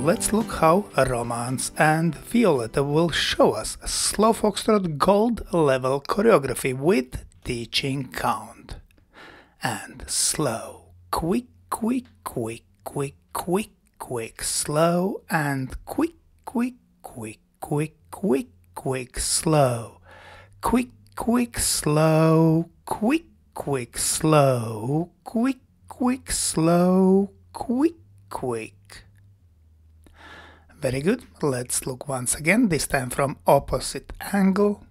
let's look how Romance and Violetta will show us a slow foxtrot gold level choreography with teaching count. And slow, quick, quick, quick, quick, quick, quick, slow, and quick, quick, quick, quick, quick, quick, slow, quick, quick, slow, quick, quick, slow, quick, quick, slow, quick, quick. Very good. Let's look once again, this time from opposite angle.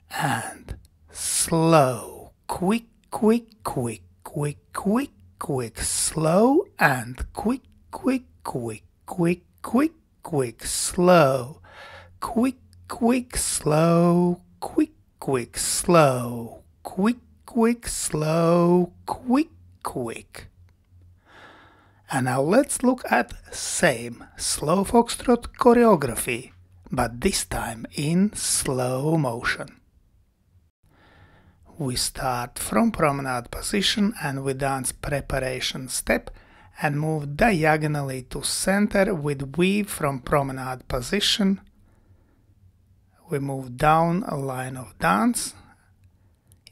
And slow, quick, quick, quick, quick, quick, quick, slow, and quick, quick, quick, quick, quick, quick, slow, quick, quick, slow, quick, quick, slow, quick, quick, slow, quick, quick. And now let's look at same slow foxtrot choreography, but this time in slow motion. We start from promenade position and we dance preparation step and move diagonally to center with weave from promenade position. We move down a line of dance.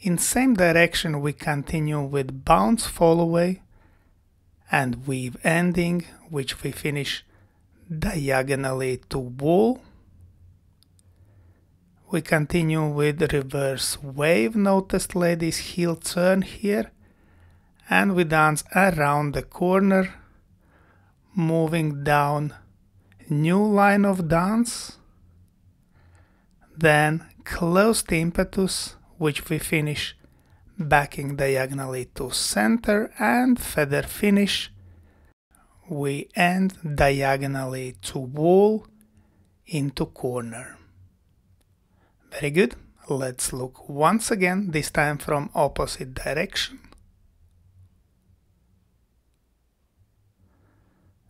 In same direction we continue with bounce Fallaway and weave ending, which we finish diagonally to wall. We continue with reverse wave, notice ladies heel turn here, and we dance around the corner, moving down new line of dance, then closed impetus, which we finish backing diagonally to center, and feather finish. We end diagonally to wall into corner. Very good. Let's look once again, this time from opposite direction.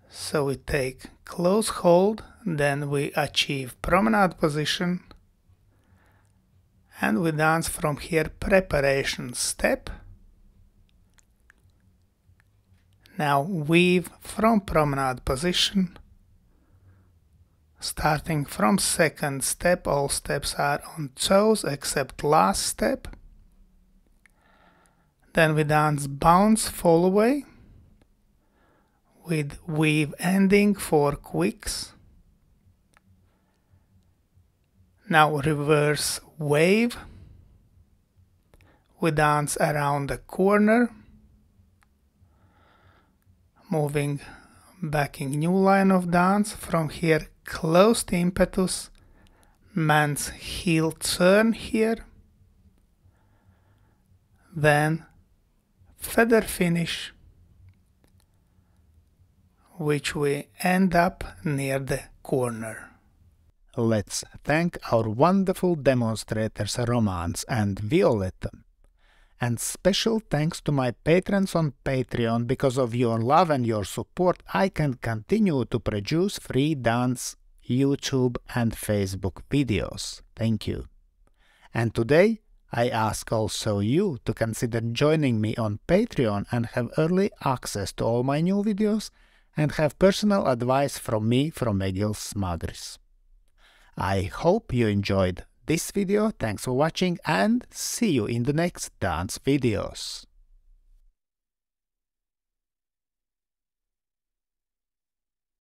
So we take close hold, then we achieve promenade position, and we dance from here preparation step. Now weave from promenade position. Starting from second step, all steps are on toes except last step. Then we dance bounce Fallaway with weave ending 4 quicks. Now reverse wave. We dance around the corner, moving, backing new line of dance. From here closed impetus, man's heel turn here, then feather finish, which we end up near the corner. Let's thank our wonderful demonstrators Romance and Violetta. And special thanks to my patrons on Patreon. Because of your love and your support, I can continue to produce free dance, YouTube and Facebook videos. Thank you. And today, I ask also you to consider joining me on Patreon and have early access to all my new videos and have personal advice from me, from Egils Smagris. I hope you enjoyed this video. Thanks for watching and see you in the next dance videos.